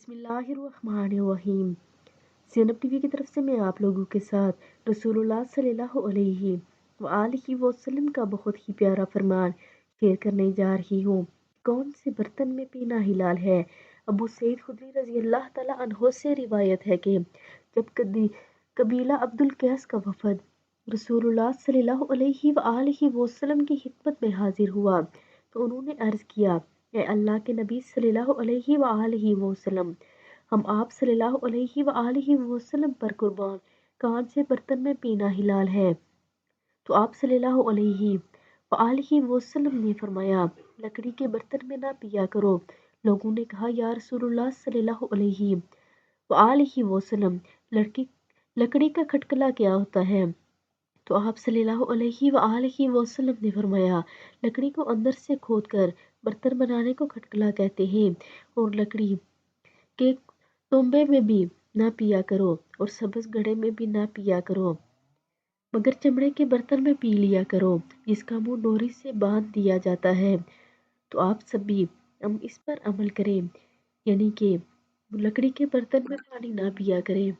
बिस्मिल्लाहिर्रहमानिर्रहीम। ज़ैनब टीवी की तरफ से मैं आप लोगों के साथ रसूलुल्लाह सल्लल्लाहु अलैहि वआलिहि वसल्लम का बहुत ही प्यारा फरमान शेयर करने जा रही हूँ। कौन से बर्तन में पीना हिलाल है। अबू सईद खुदरी रज़ी अल्लाह तआला अन्हो से रिवायत है कि जब कबीला अब्दुल कैस का वफद रसूलुल्लाह सल्लल्लाहु अलैहि वआलिहि वसल्लम की खिदमत में हाजिर हुआ तो उन्होंने अर्ज़ किया, ए अल्लाह के नबी सल्लल्लाहु अलैहि वआलिहि वसल्लम, हम आप सल्लल्लाहु अलैहि वआलिहि वसल्लम पर कुर्बान कौन से बर्तन में पीना हिलाल है। तो आप सल्लल्लाहु अलैहि वआलिहि वसल्लम ने फरमाया, लकड़ी के बर्तन में ना पिया करो। लोगों ने कहा, या रसूलुल्लाह सल्लल्लाहु अलैहि वआलिहि वसल्लम, लकड़ी का खटकला क्या होता है। तो आप सल्लल्लाहु अलैहि वआलिहि वसल्लम ने फरमाया, लकड़ी को अंदर से खोदकर बर्तन बनाने को खटकला कहते हैं। और लकड़ी के तोंबे में भी ना पिया करो और सब्ज़ घड़े में भी ना पिया करो, मगर चमड़े के बर्तन में पी लिया करो जिसका मुंह डोरी से बांध दिया जाता है। तो आप सभी हम इस पर अमल करें, यानी कि लकड़ी के बर्तन में पानी ना पिया करें।